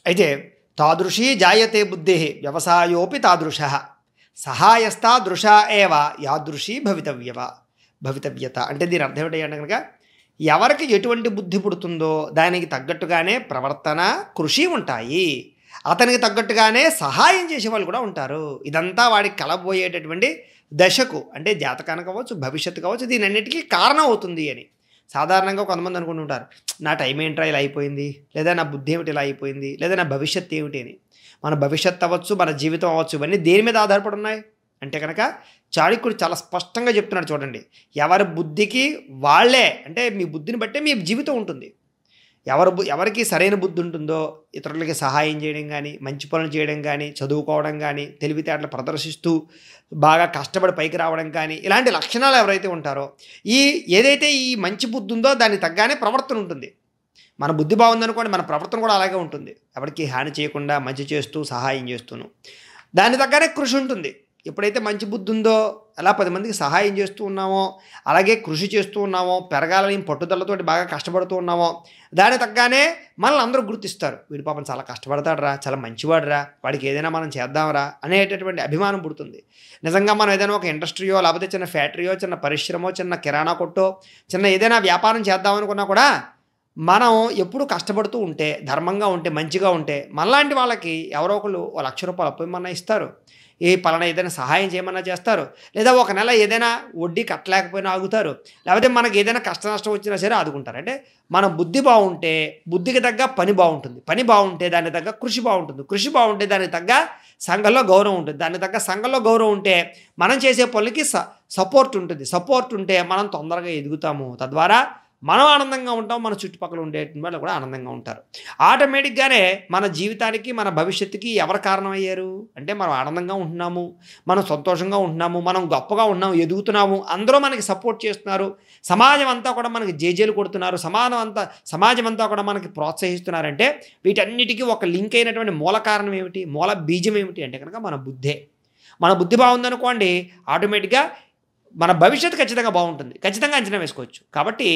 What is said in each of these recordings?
అయితే తాదృశీ జాయతే బుద్ధి వ్యవసాయోపి తాదృశ సహాయస్థా దృశా ఏవ యాదృశీ భవితవ్యత. అంటే దీని అర్థం ఏంటంటే కనుక ఎవరికి ఎటువంటి బుద్ధి పుడుతుందో దానికి తగ్గట్టుగానే ప్రవర్తన కృషి ఉంటాయి, అతనికి తగ్గట్టుగానే సహాయం చేసే వాళ్ళు కూడా ఉంటారు. ఇదంతా వాడికి కలబోయేటటువంటి దశకు అంటే జాతకానికి కావచ్చు, భవిష్యత్తు కావచ్చు, దీని అన్నిటికీ కారణం అవుతుంది అని. సాధారణంగా కొంతమంది అనుకుంటుంటారు, నా టైం ఏంట్రా ఇలా అయిపోయింది, లేదా నా బుద్ధి ఏమిటి ఇలా అయిపోయింది, లేదా నా భవిష్యత్తు ఏమిటి అని. మన భవిష్యత్తు అవ్వచ్చు, మన జీవితం అవ్వచ్చు, ఇవన్నీ దేని మీద ఆధారపడి ఉన్నాయి అంటే కనుక చాణక్యుడు చాలా స్పష్టంగా చెప్తున్నాడు. చూడండి, ఎవరి బుద్ధికి వాళ్ళే, అంటే మీ బుద్ధిని బట్టే మీ జీవితం ఉంటుంది. ఎవరికి సరైన బుద్ధి ఉంటుందో ఇతరులకి సహాయం చేయడం కానీ, మంచి పనులు చేయడం కానీ, చదువుకోవడం కానీ, తెలివితేటలు ప్రదర్శిస్తూ బాగా కష్టపడి పైకి రావడం కానీ, ఇలాంటి లక్షణాలు ఎవరైతే ఉంటారో ఏదైతే ఈ మంచి బుద్ధి ఉందో దానికి తగ్గానే ప్రవర్తన ఉంటుంది. మన బుద్ధి బాగుందనుకోండి, మన ప్రవర్తన కూడా అలాగే ఉంటుంది. ఎవరికి హాని చేయకుండా మంచి చేస్తూ సహాయం చేస్తూను దానికి తగ్గానే కృషి ఉంటుంది. ఎప్పుడైతే మంచి బుద్ధి ఉందో అలా 10 మందికి సహాయం చేస్తూ ఉన్నామో, అలాగే కృషి చేస్తూ ఉన్నామో, పెరగాలని పట్టుదలతోటి బాగా కష్టపడుతూ ఉన్నామో దానికి తగ్గానే మనల్ని అందరూ గుర్తిస్తారు. వీడి పాపం చాలా కష్టపడతాడురా, చాలా మంచివాడురా, వాడికి ఏదైనా మనం చేద్దాంరా అనేటటువంటి అభిమానం పుడుతుంది. నిజంగా మనం ఏదైనా ఒక ఇండస్ట్రీయో, లేకపోతే చిన్న ఫ్యాక్టరీయో, చిన్న పరిశ్రమో, చిన్న కిరాణా కొట్టో, చిన్న ఏదైనా వ్యాపారం చేద్దామనుకున్నా కూడా మనం ఎప్పుడు కష్టపడుతూ ఉంటే, ధర్మంగా ఉంటే, మంచిగా ఉంటే మనలాంటి వాళ్ళకి ఎవరో ఒకళ్ళు ₹1,00,000 అప్పు ఇమ్మన్నా ఇస్తారు, ఏ పలానా ఏదైనా సహాయం చేయమన్నా చేస్తారు, లేదా ఒక నెల ఏదైనా వడ్డీ కట్టలేకపోయినా ఆగుతారు, లేకపోతే మనకి ఏదైనా కష్ట నష్టం వచ్చినా సరే ఆదుకుంటారు. అంటే మన బుద్ధి బాగుంటే బుద్ధికి తగ్గ పని బాగుంటుంది, పని బాగుంటే దానికి తగ్గ కృషి బాగుంటుంది, కృషి బాగుంటే దానికి తగ్గ సంఘంలో గౌరవం ఉంటుంది, దానికి తగ్గ సంఘంలో గౌరవం ఉంటే మనం చేసే పనులకి సపోర్ట్ ఉంటుంది, సపోర్ట్ ఉంటే మనం తొందరగా ఎదుగుతాము, తద్వారా మనం ఆనందంగా ఉంటాం, మన చుట్టుపక్కల ఉండే వాళ్ళు కూడా ఆనందంగా ఉంటారు. ఆటోమేటిక్గానే మన జీవితానికి, మన భవిష్యత్తుకి ఎవరు కారణమయ్యారు అంటే మనం ఆనందంగా ఉంటున్నాము, మనం సంతోషంగా ఉంటున్నాము, మనం గొప్పగా ఉన్నాము, ఎదుగుతున్నాము, అందరూ మనకి సపోర్ట్ చేస్తున్నారు, సమాజం అంతా కూడా మనకి జేజేలు కొడుతున్నారు, సమాజం అంతా కూడా మనకి ప్రోత్సహిస్తున్నారంటే వీటన్నిటికీ ఒక లింక్ అయినటువంటి మూల కారణం ఏమిటి, మూల బీజం ఏమిటి అంటే కనుక మన బుద్ధే. మన బుద్ధి బాగుందనుకోండి, ఆటోమేటిక్గా మన భవిష్యత్తు ఖచ్చితంగా బాగుంటుంది, ఖచ్చితంగా అంచనా వేసుకోవచ్చు. కాబట్టి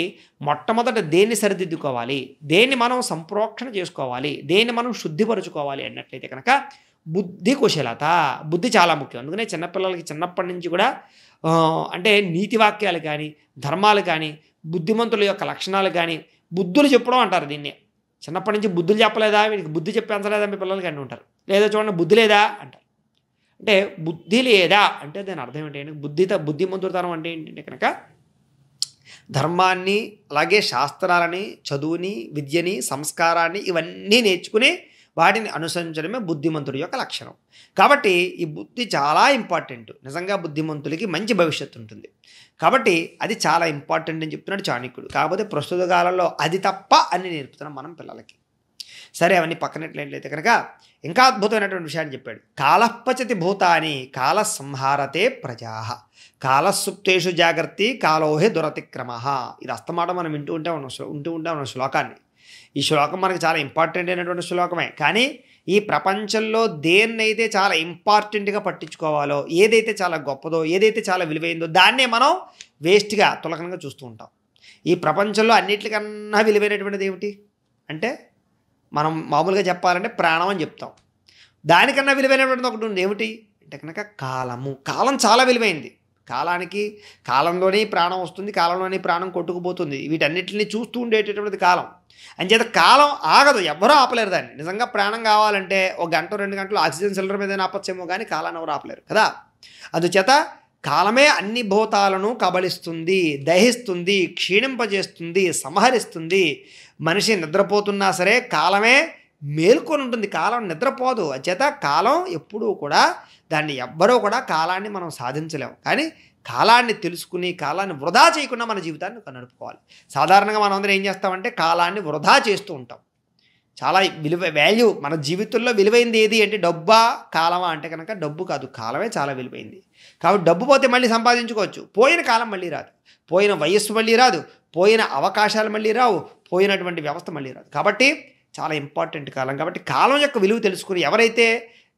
మొట్టమొదట దేన్ని సరిదిద్దుకోవాలి, దేన్ని మనం సంప్రోక్షణ చేసుకోవాలి, దేన్ని మనం శుద్ధిపరుచుకోవాలి అన్నట్లయితే కనుక బుద్ధి కుశలత, బుద్ధి చాలా ముఖ్యం. అందుకనే చిన్నపిల్లలకి చిన్నప్పటి నుంచి కూడా అంటే నీతి వాక్యాలు కానీ, ధర్మాలు కానీ, బుద్ధిమంతుల యొక్క లక్షణాలు కానీ బుద్ధులు చెప్పడం అంటారు. దీన్ని చిన్నప్పటి నుంచి బుద్ధులు చెప్పలేదా, వీడికి బుద్ధి చెప్పేంచలేదా మీ పిల్లలకి అంటూ ఉంటారు. లేదా చూడండి బుద్ధి లేదా అంటారు. అంటే బుద్ధి లేదా అంటే దాని అర్థం ఏంటంటే బుద్ధిమంతుడితనం అంటే ఏంటంటే కనుక ధర్మాన్ని, అలాగే శాస్త్రాలని, చదువుని, విద్యని, సంస్కారాన్ని ఇవన్నీ నేర్చుకుని వాటిని అనుసరించడమే బుద్ధిమంతుడి యొక్క లక్షణం. కాబట్టి ఈ బుద్ధి చాలా ఇంపార్టెంట్. నిజంగా బుద్ధిమంతులకి మంచి భవిష్యత్తు ఉంటుంది. కాబట్టి అది చాలా ఇంపార్టెంట్ అని చెప్తున్నాడు చాణక్యుడు. కాకపోతే ప్రస్తుత కాలంలో అది తప్ప అని నేర్పుతున్నాం మనం పిల్లలకి. సరే, అవన్నీ పక్కనట్లయితే కనుక ఇంకా అద్భుతమైనటువంటి విషయాన్ని చెప్పాడు. కాలఃపచతి భూతాని కాల సంహారతే ప్రజా కాలసుప్తేషు జాగ్రత్త కాలోహే దురతిక్రమ. ఇది అస్తమాట మనం వింటూ ఉంటాం శ్లోకాన్ని. ఈ శ్లోకం మనకి చాలా ఇంపార్టెంట్ అయినటువంటి శ్లోకమే. కానీ ఈ ప్రపంచంలో దేన్నైతే చాలా ఇంపార్టెంట్గా పట్టించుకోవాలో, ఏదైతే చాలా గొప్పదో, ఏదైతే చాలా విలువైందో దాన్నే మనం వేస్ట్గా తులకనగా చూస్తూ ఉంటాం. ఈ ప్రపంచంలో అన్నిటికన్నా విలువైనటువంటిది ఏమిటి అంటే మనం మామూలుగా చెప్పాలంటే ప్రాణం అని చెప్తాం. దానికన్నా విలువైనటువంటిది ఒకటి ఉంది. ఏమిటి అంటే కనుక కాలము. కాలం చాలా విలువైంది. కాలంలోనే ప్రాణం వస్తుంది, కాలంలోనే ప్రాణం కొట్టుకుపోతుంది. వీటన్నిటిని చూస్తూ ఉండేటటువంటిది కాలం. అంచేత కాలం ఆగదు, ఎవ్వరూ ఆపలేరు దాన్ని. నిజంగా ప్రాణం కావాలంటే 1 గంట 2 గంటలు ఆక్సిజన్ సిలిండర్ మీద ఆపచ్చేమో కానీ కాలాన్ని ఎవరు ఆపలేరు కదా. అందుచేత కాలమే అన్ని భూతాలను కబళిస్తుంది, దహిస్తుంది, క్షీణింపజేస్తుంది, సంహరిస్తుంది. మనిషి నిద్రపోతున్నా సరే కాలమే మేల్కొని ఉంటుంది, కాలం నిద్రపోదు. అంచేత కాలం ఎప్పుడూ కూడా దాన్ని ఎవ్వరూ కూడా కాలాన్ని మనం సాధించలేము. కానీ కాలాన్ని తెలుసుకుని కాలాన్ని వృధా చేయకుండా మన జీవితాన్ని నడుపుకోవాలి. సాధారణంగా మనం అందరం ఏం చేస్తామంటే కాలాన్ని వృధా చేస్తూ ఉంటాం. చాలా వాల్యూ మన జీవితంలో విలువైంది ఏది అంటే డబ్బా కాలమా అంటే కనుక డబ్బు కాదు, కాలమే చాలా విలువైంది. కాబట్టి డబ్బు పోతే మళ్ళీ సంపాదించుకోవచ్చు, పోయిన కాలం మళ్ళీ రాదు, పోయిన వయస్సు మళ్ళీ రాదు, పోయిన అవకాశాలు మళ్ళీ రావు, పోయినటువంటి వ్యవస్థ మళ్ళీ రాదు. కాబట్టి చాలా ఇంపార్టెంట్ కాలం. కాబట్టి కాలం యొక్క విలువ తెలుసుకుని ఎవరైతే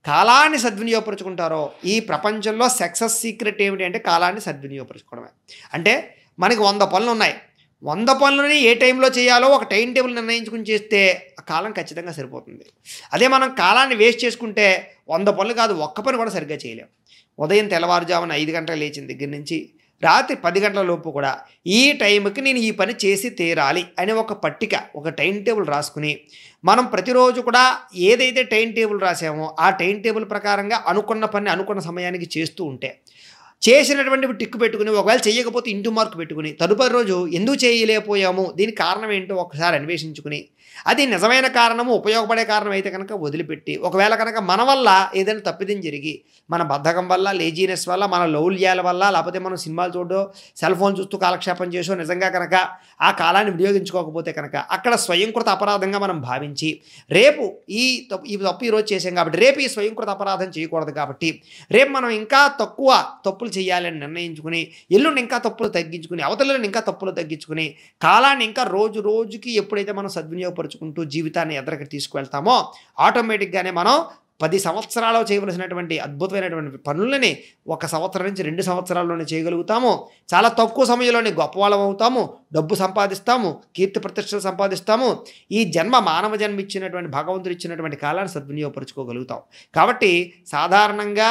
కాలాన్ని సద్వినియోగపరుచుకుంటారో ఈ ప్రపంచంలో సక్సెస్ సీక్రెట్ ఏమిటి అంటే కాలాన్ని సద్వినియోగపరుచుకోవడమే. అంటే మనకి 100 పనులు ఉన్నాయి, 100 పనులని ఏ టైంలో చేయాలో ఒక టైం టేబుల్ నిర్ణయించుకుని చేస్తే ఆ కాలం ఖచ్చితంగా సరిపోతుంది. అదే మనం కాలాన్ని వేస్ట్ చేసుకుంటే 100 పనులు కాదు, ఒక్క పని కూడా సరిగ్గా చేయలేం. ఉదయం తెల్లవారుజామున 5 గంటలకు లేచిన దగ్గర నుంచి రాత్రి 10 గంటల లోపు కూడా ఈ టైంకి నేను ఈ పని చేసి తీరాలి అనే ఒక పట్టిక, ఒక టైం టేబుల్ రాసుకుని మనం ప్రతిరోజు కూడా ఏదైతే టైం టేబుల్ రాసామో ఆ టైం టేబుల్ ప్రకారంగా అనుకున్న పని అనుకున్న సమయానికి చేస్తూ ఉంటే, చేసినటువంటి టిక్కు పెట్టుకుని ఒకవేళ చేయకపోతే ఇంటూ మార్క్ పెట్టుకుని తదుపరి రోజు ఎందుకు చేయలేకపోయాము, దీనికి కారణం ఏంటో ఒకసారి అన్వేషించుకుని అది నిజమైన కారణము, ఉపయోగపడే కారణం అయితే కనుక వదిలిపెట్టి, ఒకవేళ కనుక మన వల్ల ఏదైనా తప్పిదం జరిగి మన బద్ధకం వల్ల, లేజీనెస్ వల్ల, మన లౌల్యాల వల్ల, లేకపోతే మనం సినిమాలు చూడో సెల్ ఫోన్ చూస్తూ కాలక్షేపం చేసో నిజంగా కనుక ఆ కాలాన్ని వినియోగించుకోకపోతే కనుక అక్కడ స్వయంకృత అపరాధంగా మనం భావించి రేపు ఈ తప్పు ఈరోజు చేసాం కాబట్టి రేపు ఈ స్వయంకృత అపరాధం చేయకూడదు కాబట్టి రేపు మనం ఇంకా తక్కువ తప్పులు చేయాలని నిర్ణయించుకుని ఎల్లుండి ఇంకా తప్పులు తగ్గించుకుని అవతలని ఇంకా తప్పులు తగ్గించుకుని కాలాన్ని ఇంకా రోజు రోజుకి ఎప్పుడైతే మనం సద్వినియోగపరుచుకుంటూ జీవితాన్ని ఎదరికి తీసుకువెళ్తామో ఆటోమేటిక్గానే మనం 10 సంవత్సరాలు చేయవలసినటువంటి అద్భుతమైనటువంటి పనులని 1 సంవత్సరం నుంచి 2 సంవత్సరాల్లోనే చేయగలుగుతాము. చాలా తక్కువ సమయంలోనే గొప్పవాళ్ళం అవుతాము, డబ్బు సంపాదిస్తాము, కీర్తి ప్రతిష్టలు సంపాదిస్తాము. ఈ జన్మ మానవ జన్మ ఇచ్చినటువంటి భగవంతుడు ఇచ్చినటువంటి కాలాన్ని సద్వినియోగపరుచుకోగలుగుతాం. కాబట్టి సాధారణంగా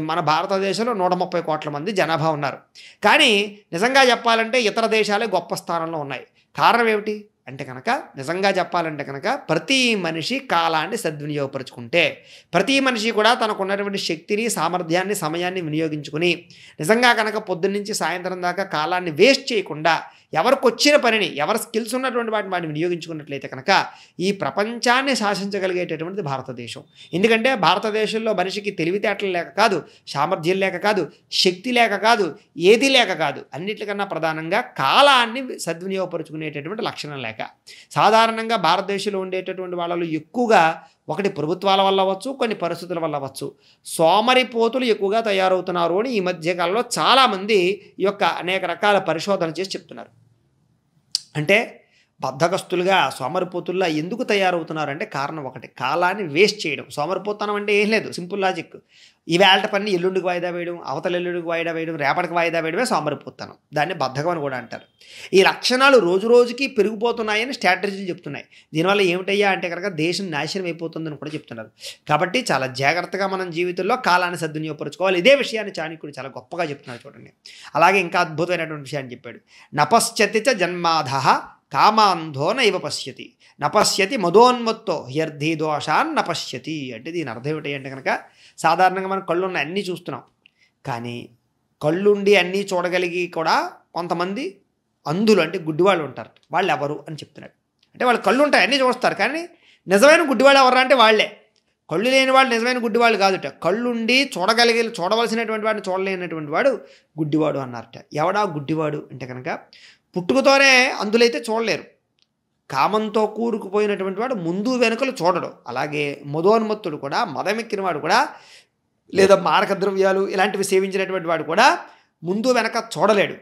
మన భారతదేశంలో 130 కోట్ల మంది జనాభా ఉన్నారు. కానీ నిజంగా చెప్పాలంటే ఇతర దేశాలే గొప్ప స్థానంలో ఉన్నాయి. కారణం ఏమిటి అంటే కనుక నిజంగా చెప్పాలంటే కనుక ప్రతి మనిషి కాలాన్ని సద్వినియోగపరుచుకుంటే, ప్రతి మనిషి కూడా తనకున్నటువంటి శక్తిని, సామర్థ్యాన్ని, సమయాన్ని వినియోగించుకుని నిజంగా కనుక పొద్దున్నుంచి సాయంత్రం దాకా కాలాన్ని వేస్ట్ చేయకుండా ఎవరికి వచ్చిన పనిని, ఎవరి స్కిల్స్ ఉన్నటువంటి వాటిని వినియోగించుకున్నట్లయితే కనుక ఈ ప్రపంచాన్ని శాసించగలిగేటటువంటిది భారతదేశం. ఎందుకంటే భారతదేశంలో మనిషికి తెలివితేటలు లేక కాదు, సామర్థ్యం లేక కాదు, శక్తి లేక కాదు, ఏది లేక కాదు, అన్నిటికన్నా ప్రధానంగా కాలాన్ని సద్వినియోగపరుచుకునేటటువంటి లక్షణం లేక. సాధారణంగా భారతదేశంలో ఉండేటటువంటి వాళ్ళలో ఎక్కువగా ఒకటి ప్రభుత్వాల వల్ల అవ్వచ్చు, కొన్ని పరిస్థితుల వల్ల అవ్వచ్చు, సోమరిపోతులు ఎక్కువగా తయారవుతున్నారు అని ఈ మధ్యకాలంలో చాలామంది ఈ యొక్క అనేక రకాల పరిశోధన చేసి చెప్తున్నారు. అంటే బద్ధకస్తులుగా, సోమరిపోతుల్లా ఎందుకు తయారవుతున్నారంటే కారణం ఒకటి, కాలాన్ని వేస్ట్ చేయడం. సోమరిపోతనం అంటే ఏం లేదు, సింపుల్ లాజిక్. ఈవేళ పని ఎల్లుండికి వాయిదా వేయడం, అవతల ఎల్లుండికి వాయిదా వేయడం, రేపటికి వాయిదా వేయడమే సోమరిపోతనం. దాన్ని బద్ధకం అని కూడా అంటారు. ఈ లక్షణాలు రోజు రోజుకి పెరిగిపోతున్నాయని స్ట్రాటజీలు చెప్తున్నాయి. దీనివల్ల ఏమిటయ్యా అంటే కనుక దేశం నాశనం అయిపోతుందని కూడా చెప్తున్నారు. కాబట్టి చాలా జాగ్రత్తగా మనం జీవితంలో కాలాన్ని సద్వినియోగపరుచుకోవాలి. ఇదే విషయాన్ని చాణక్యుడు చాలా గొప్పగా చెప్తున్నారు చూడండి. అలాగే ఇంకా అద్భుతమైనటువంటి విషయాన్ని చెప్పాడు. నపశ్యతి చ జన్మాధః కామాంధో నైవ పశ్యతి నపశ్యతి మదోన్మత్తో హ్యర్థి దోషాన్ నపశ్యతి. అంటే దీని అర్థం ఏమిటి అంటే కనుక సాధారణంగా మనం కళ్ళున్న అన్నీ చూస్తున్నాం, కానీ కళ్ళుండి అన్నీ చూడగలిగి కూడా కొంతమంది అంధులు అంటే గుడ్డివాళ్ళు ఉంటారు. వాళ్ళు ఎవరు అని చెప్తున్నాడు. అంటే వాళ్ళు కళ్ళు ఉంటాయి, అన్నీ చూస్తారు, కానీ నిజమైన గుడ్డివాళ్ళు ఎవరు అంటే వాళ్ళే. కళ్ళు లేని వాళ్ళు నిజమైన గుడ్డివాళ్ళు కాదుట. కళ్ళుండి చూడవలసినటువంటి వాడిని చూడలేనటువంటి వాడు గుడ్డివాడు అన్నారట. ఎవడా గుడ్డివాడు అంటే కనుక పుట్టుకతోనే అందులైతే చూడలేరు. కామంతో కూరుకుపోయినటువంటి వాడు ముందు వెనుకలు చూడడు. అలాగే మదోన్మత్తుడు కూడా, మదమెక్కిన వాడు కూడా, లేదా మారక ద్రవ్యాలు ఇలాంటివి సేవించినటువంటి వాడు కూడా ముందు వెనక చూడలేడు.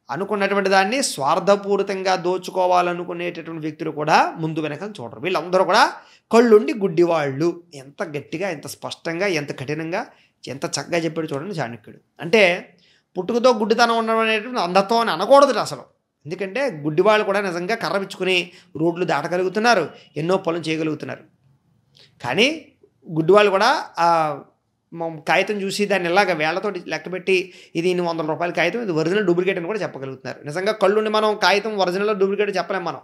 అనుకున్నటువంటి దాన్ని స్వార్థపూరితంగా దోచుకోవాలనుకునేటటువంటి వ్యక్తులు కూడా ముందు వెనక చూడరు. వీళ్ళందరూ కూడా కళ్ళుండి గుడ్డివాళ్ళు. ఎంత గట్టిగా, ఎంత స్పష్టంగా, ఎంత కఠినంగా, ఎంత చక్కగా చెప్పాడు చూడండి చాణక్యుడు. అంటే పుట్టుకతో గుడ్డితనం ఉండడం అనేటువంటి అంధత్వం అని అనకూడదు అసలు. ఎందుకంటే గుడ్డివాళ్ళు కూడా నిజంగా కర్ర పిచ్చుకుని రోడ్లు దాటగలుగుతున్నారు, ఎన్నో పనులు చేయగలుగుతున్నారు. కానీ గుడ్డివాళ్ళు కూడా కాగితం చూసి దాన్ని ఇలాగ వేళ్లతో లెక్కపెట్టి ఇది ఇన్ని 100 రూపాయల కాగితం, ఇది ఒరిజినల్ డూప్లికేట్ అని కూడా చెప్పగలుగుతున్నారు. నిజంగా కళ్ళుండి మనం కాగితం ఒరిజినల్ డూప్లికేట్ చెప్పలేం. మనం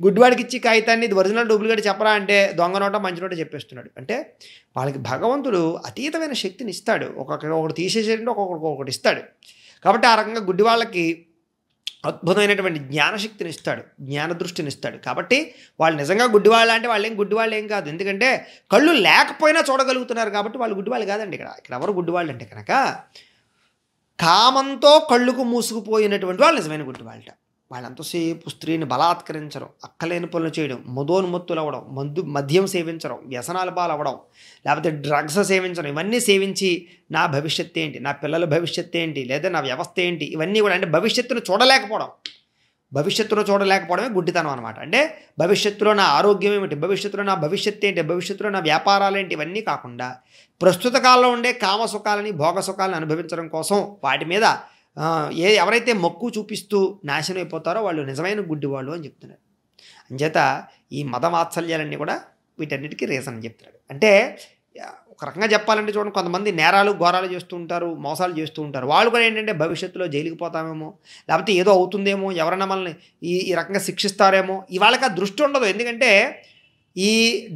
గుడ్డివాడికి ఇచ్చి కాగితాన్ని ఇది ఒరిజినల్ డూప్లికేట్ చెప్పరా అంటే దొంగ నోట మంచి నోట చెప్పేస్తున్నాడు. అంటే వాళ్ళకి భగవంతుడు అతీతమైన శక్తిని ఇస్తాడు. ఒకటి తీసేసేటంటే ఒక్కొక్కటి ఇస్తాడు. కాబట్టి ఆ రకంగా గుడ్డివాళ్ళకి అద్భుతమైనటువంటి జ్ఞానశక్తిని ఇస్తాడు, జ్ఞాన దృష్టిని ఇస్తాడు. కాబట్టి వాళ్ళు నిజంగా గుడ్డివాళ్ళు అంటే వాళ్ళు గుడ్డివాళ్ళు ఏం కాదు. ఎందుకంటే కళ్ళు లేకపోయినా చూడగలుగుతున్నారు కాబట్టి వాళ్ళు గుడ్డివాళ్ళు కాదండి. ఇక్కడ ఎవరు గుడ్డివాళ్ళు అంటే కనుక కామంతో కళ్ళుకు మూసుకుపోయినటువంటి వాళ్ళు నిజమైన గుడ్డివాళ్ళట. వాళ్ళంతసేపు స్త్రీని బలాత్కరించడం, అక్కలేని పనులు చేయడం, మదోన్మత్తులు అవ్వడం, మద్యం సేవించడం, వ్యసనాల పాలవ్వడం, లేకపోతే డ్రగ్స్ సేవించడం, ఇవన్నీ సేవించి నా భవిష్యత్తు ఏంటి, నా పిల్లల భవిష్యత్తు ఏంటి, లేదా నా వ్యవస్థ ఏంటి, ఇవన్నీ కూడా అంటే భవిష్యత్తును చూడలేకపోవడమే గుడ్డితనం అనమాట. అంటే భవిష్యత్తులో నా ఆరోగ్యం ఏమిటి, భవిష్యత్తులో నా భవిష్యత్తు ఏంటి, భవిష్యత్తులో నా వ్యాపారాలు ఏంటి, ఇవన్నీ కాకుండా ప్రస్తుత కాలంలో ఉండే కామ సుఖాలని, భోగ సుఖాలను అనుభవించడం కోసం వాటి మీద ఎవరైతే మక్కువ చూపిస్తూ నాశనం అయిపోతారో వాళ్ళు నిజమైన గుడ్డివాళ్ళు అని చెప్తున్నారు. అంచేత ఈ మతవాత్సల్యాలన్నీ కూడా వీటన్నిటికీ రీజన్ అని చెప్తున్నాడు. అంటే ఒక రకంగా చెప్పాలంటే చూడండి, కొంతమంది నేరాలు ఘోరాలు చేస్తూ ఉంటారు, మోసాలు చేస్తూ ఉంటారు. వాళ్ళు కూడా ఏంటంటే భవిష్యత్తులో జైలుకి పోతామేమో, లేకపోతే ఏదో అవుతుందేమో, ఎవరైనా మనల్ని ఈ రకంగా శిక్షిస్తారేమో, ఇవాళకి ఆ దృష్టి ఉండదు. ఎందుకంటే ఈ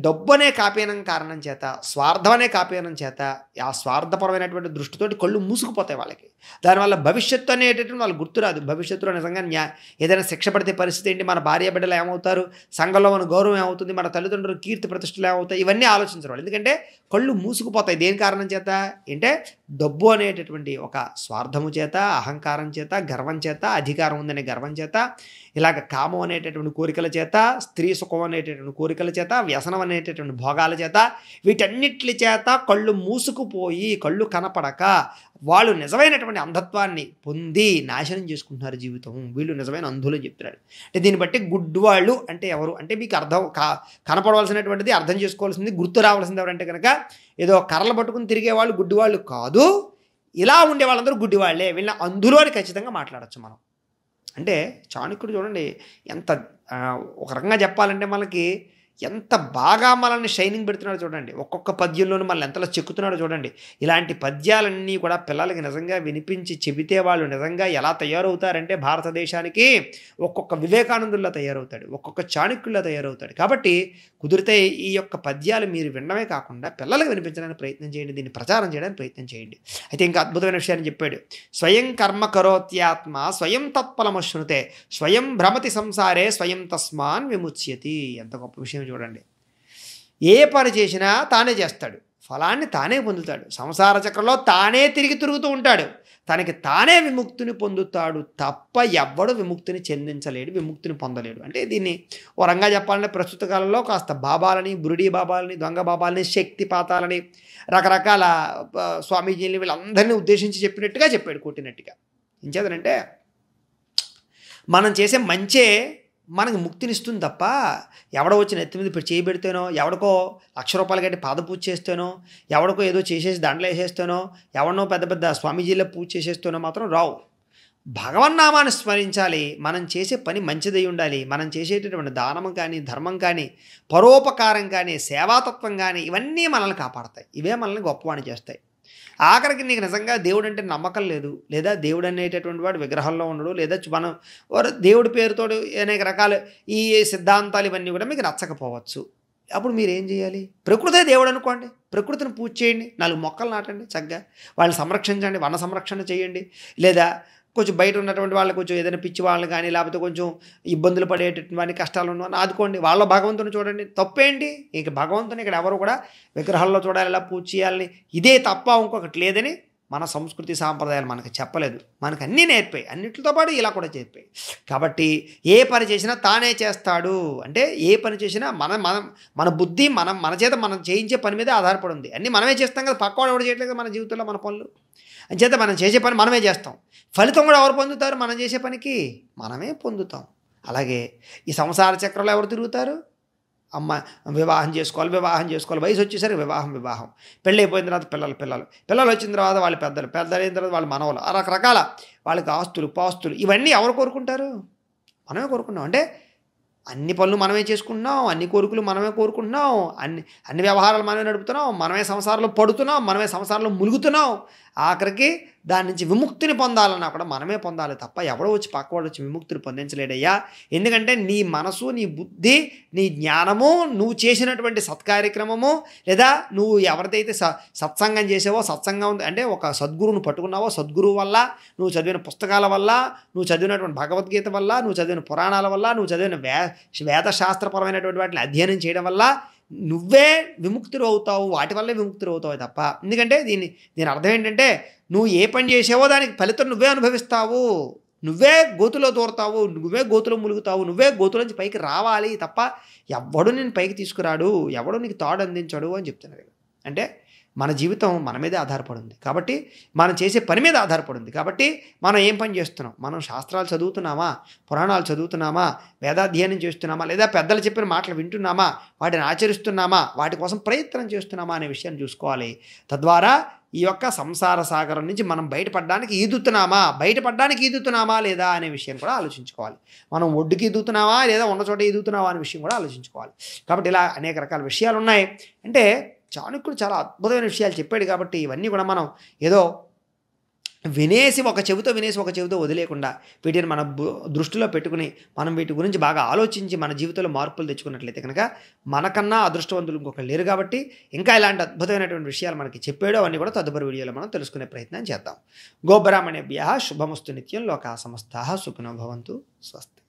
డబ్బు అనే కాపీనం కారణం చేత, స్వార్థం అనే కాపీనం చేత, ఆ స్వార్థపరమైనటువంటి దృష్టితోటి కళ్ళు మూసుకుపోతాయి వాళ్ళకి. దానివల్ల భవిష్యత్తు అనేటటువంటి వాళ్ళు గుర్తురాదు. భవిష్యత్తులో నిజంగా ఏదైనా శిక్ష పడితే పరిస్థితి ఏంటి, మన భార్య బిడ్డలు ఏమవుతారు, సంఘంలో మన గౌరవం ఏమవుతుంది, మన తల్లిదండ్రులు కీర్తి ప్రతిష్టలు ఏమవుతాయి, ఇవన్నీ ఆలోచించరు వాళ్ళు. ఎందుకంటే కళ్ళు మూసుకుపోతాయి. దేని కారణం చేత అంటే డబ్బు అనేటటువంటి ఒక స్వార్థము చేత, అహంకారం చేత, గర్వం చేత, అధికారం ఉందనే గర్వం చేత, ఇలాగ కామం అనేటటువంటి కోరికల చేత, స్త్రీ సుఖం అనేటటువంటి కోరికల చేత, వ్యసనం అనేటటువంటి భోగాల చేత, వీటన్నిటి చేత కళ్ళు మూసుకుపోయి కళ్ళు కనపడక వాళ్ళు నిజమైనటువంటి అంధత్వాన్ని పొంది నాశనం చేసుకుంటున్నారు జీవితం. వీళ్ళు నిజమైన అంధులు అని చెప్తున్నాడు. అంటే దీన్ని బట్టి గుడ్డివాళ్ళు అంటే ఎవరు అంటే మీకు అర్థం కనపడవలసినటువంటిది, అర్థం చేసుకోవాల్సింది, గుర్తు రావాల్సింది ఎవరంటే కనుక ఏదో కర్రలు పట్టుకుని తిరిగే వాళ్ళు గుడ్డివాళ్ళు కాదు. ఇలా ఉండే వాళ్ళందరూ గుడ్డివాళ్లే. వీళ్ళ అంధులు అని ఖచ్చితంగా మాట్లాడచ్చు మనం. అంటే చాణక్యుడు చూడండి ఎంత ఒక రకంగా చెప్పాలంటే మనకి ఎంత బాగా మనల్ని షైనింగ్ పెడుతున్నాడు చూడండి. ఒక్కొక్క పద్యంలోనూ మనల్ని ఎంతలా చెక్కుతున్నాడో చూడండి. ఇలాంటి పద్యాలన్నీ కూడా పిల్లలకి నిజంగా వినిపించి చెబితే వాళ్ళు నిజంగా ఎలా తయారవుతారంటే భారతదేశానికి ఒక్కొక్క వివేకానందుల్లా తయారవుతాడు, ఒక్కొక్క చాణక్యుల్లా తయారవుతాడు. కాబట్టి కుదిరితే ఈ యొక్క పద్యాలు మీరు వినడమే కాకుండా పిల్లలకు వినిపించడానికి ప్రయత్నం చేయండి, దీన్ని ప్రచారం చేయడానికి ప్రయత్నం చేయండి. అయితే ఇంకా అద్భుతమైన విషయాన్ని చెప్పాడు. స్వయం కర్మ కరోత్యాత్మ స్వయం తత్ఫలమశ్నుతే స్వయం భ్రమతి సంసారే స్వయం తస్మాన్ విముచ్యతి. ఎంత గొప్ప విషయం చూడండి. ఏ పని చేసినా తానే చేస్తాడు, ఫలాన్ని తానే పొందుతాడు, సంసార చక్రంలో తానే తిరుగుతూ ఉంటాడు, తనకి తానే విముక్తిని పొందుతాడు తప్ప ఎవ్వడు విముక్తిని చెందించలేడు, విముక్తిని పొందలేడు. అంటే దీన్ని ఓ రంగా చెప్పాలంటే ప్రస్తుత కాలంలో కాస్త బాబాలని, బురుడీ బాబాలని, దొంగ బాబాలని, శక్తిపాతాలని, రకరకాల స్వామీజీని వీళ్ళందరినీ ఉద్దేశించి చెప్పినట్టుగా చెప్పాడు, కొట్టినట్టుగా. ఏం చేద్దంటే మనం చేసే మంచే మనకు ముక్తినిస్తుంది తప్ప ఎవడో వచ్చి నెత్తి మీద ఇప్పుడు చేయబెడితేనో, ఎవడికో ₹1,00,000 కట్టి పాదపూజ చేస్తేనో, ఎవడికో ఏదో చేసేసి దండలు వేసేస్తేనో, ఎవరినో పెద్ద పెద్ద స్వామీజీలో పూజ చేసేస్తేనో మాత్రం రావు. భగవన్నామాన్ని స్మరించాలి. మనం చేసే పని మంచిదై ఉండాలి. మనం చేసేటటువంటి దానం కానీ, ధర్మం కానీ, పరోపకారం కానీ, సేవాతత్వం కానీ ఇవన్నీ మనల్ని కాపాడతాయి. ఇవే మనల్ని గొప్పవాణి చేస్తాయి. ఆఖరికి నీకు నిజంగా దేవుడు అంటే నమ్మకం లేదు, లేదా దేవుడు అనేటటువంటి వాడు విగ్రహంలో ఉండడు, లేదా మనం దేవుడి పేరుతో అనేక రకాల ఈ సిద్ధాంతాలు ఇవన్నీ కూడా మీకు నచ్చకపోవచ్చు. అప్పుడు మీరు ఏం చేయాలి? ప్రకృతే దేవుడు అనుకోండి, ప్రకృతిని పూజ చేయండి, 4 మొక్కలు నాటండి, చక్కగా వాళ్ళని సంరక్షించండి, వన సంరక్షణ చేయండి. లేదా కొంచెం బయట ఉన్నటువంటి వాళ్ళకి కొంచెం ఏదైనా పిచ్చి వాళ్ళని కానీ, లేకపోతే కొంచెం ఇబ్బందులు పడేటటువంటి వాడిని, కష్టాలు ఉన్నవాడిని ఆదుకోండి. వాళ్ళ భగవంతుని చూడండి, తప్పేంటి? ఇక భగవంతుని ఇక్కడ ఎవరు కూడా విగ్రహాల్లో చూడాలి, ఇలా పూజ చేయాలని ఇదే తప్ప ఇంకొకటి లేదని మన సంస్కృతి సాంప్రదాయాలు మనకు చెప్పలేదు. మనకు అన్నీ నేర్పాయి, అన్నిటితో పాటు ఇలా కూడా చెప్పాయి. కాబట్టి ఏ పని చేసినా తానే చేస్తాడు. అంటే ఏ పని చేసినా మన బుద్ధి మన చేత మనం చేయించే పని మీద ఆధారపడి ఉంది. అన్నీ మనమే చేస్తాం కదా, పక్కవాడు ఎవరు చేయట్లేదు మన జీవితంలో మన పనులు. అంచేత మనం చేసే పని మనమే చేస్తాం. ఫలితం కూడా ఎవరు పొందుతారు? మనం చేసే పనికి మనమే పొందుతాం. అలాగే ఈ సంసార చక్రంలో ఎవరు తిరుగుతారు? అమ్మ వివాహం చేసుకోవాలి, వయసు వచ్చేసరికి వివాహం, పెళ్ళి అయిపోయిన తర్వాత పిల్లలు వచ్చిన తర్వాత వాళ్ళ పెద్దలు అయిన తర్వాత వాళ్ళ మనవలు, రకరకాల వాళ్ళకి ఆస్తులు పాస్తులు ఇవన్నీ ఎవరు కోరుకుంటారు? మనమే కోరుకున్నాం. అంటే అన్ని పనులు మనమే చేసుకుంటున్నాం, అన్ని కోరికలు మనమే కోరుకుంటున్నాం, అన్ని వ్యవహారాలు మనమే నడుపుతున్నాం, మనమే సంసారంలో పడుతున్నాం, మనమే సంసారంలో ములుగుతున్నాం. ఆఖరికి దాని నుంచి విముక్తిని పొందాలన్నా కూడా మనమే పొందాలి తప్ప ఎవడో వచ్చి పక్కవాడు వచ్చి విముక్తిని పొందించలేడయ్యా. ఎందుకంటే నీ మనసు, నీ బుద్ధి, నీ జ్ఞానము, నువ్వు చేసినటువంటి సత్కార్యక్రమము, లేదా నువ్వు ఎవరిదైతే సత్సంగం చేసావో, సత్సంగం అంటే ఒక సద్గురువును పట్టుకున్నావో, సద్గురువు వల్ల, నువ్వు చదివిన పుస్తకాల వల్ల, నువ్వు చదివినటువంటి భగవద్గీత వల్ల, నువ్వు చదివిన పురాణాల వల్ల, నువ్వు చదివిన వేదశాస్త్రపరమైనటువంటి వాటిని అధ్యయనం చేయడం వల్ల నువ్వే విముక్తులు అవుతావు, వాటి వల్లే విముక్తులు అవుతావు తప్ప. ఎందుకంటే దీని అర్థం ఏంటంటే నువ్వు ఏ పని చేసావో దానికి ఫలితం నువ్వే అనుభవిస్తావు, నువ్వే గోతులో దూరతావు, నువ్వే గోతులో ములుగుతావు, నువ్వే గోతులోంచి పైకి రావాలి తప్ప ఎవడు నేను పైకి తీసుకురాడు, ఎవడు నీకు తాడు అందించాడు అని చెప్తున్నారు. అంటే మన జీవితం మన మీదే ఆధారపడి ఉంది. కాబట్టి మనం చేసే పని మీద ఆధారపడి ఉంది. కాబట్టి మనం ఏం పని చేస్తున్నాం? మనం శాస్త్రాలు చదువుతున్నామా? పురాణాలు చదువుతున్నామా? వేదాధ్యయనం చేస్తున్నామా? లేదా పెద్దలు చెప్పిన మాటలు వింటున్నామా? వాటిని ఆచరిస్తున్నామా? వాటి కోసం ప్రయత్నం చేస్తున్నామా అనే విషయాన్ని చూసుకోవాలి. తద్వారా ఈ యొక్క సంసార సాగరం నుంచి మనం బయటపడడానికి ఈదుతున్నామా లేదా అనే విషయం కూడా ఆలోచించుకోవాలి. మనం ఒడ్డుకి ఈదుతున్నామా లేదా ఉన్న చోట ఈదుతున్నామా అనే విషయం కూడా ఆలోచించుకోవాలి. కాబట్టి ఇలా అనేక రకాల విషయాలు ఉన్నాయి. అంటే చాణక్యుడు చాలా అద్భుతమైన విషయాలు చెప్పాడు. కాబట్టి ఇవన్నీ కూడా మనం ఏదో ఒక చెవితో వదిలేయకుండా వీటిని మన దృష్టిలో పెట్టుకుని మనం వీటి గురించి బాగా ఆలోచించి మన జీవితంలో మార్పులు తెచ్చుకున్నట్లయితే కనుక మనకన్నా అదృష్టవంతులు ఇంకొకరు లేరు. కాబట్టి ఇంకా ఇలాంటి అద్భుతమైనటువంటి విషయాలు మనకి చెప్పాడో అవన్నీ కూడా తదుపరి వీడియోలో మనం తెలుసుకునే ప్రయత్నం చేద్దాం. గోబ్రాహ్మణేభ్యః శుభమస్తు నిత్యం. లోకాః సమస్తాః సుఖినో భవంతు. స్వస్తి.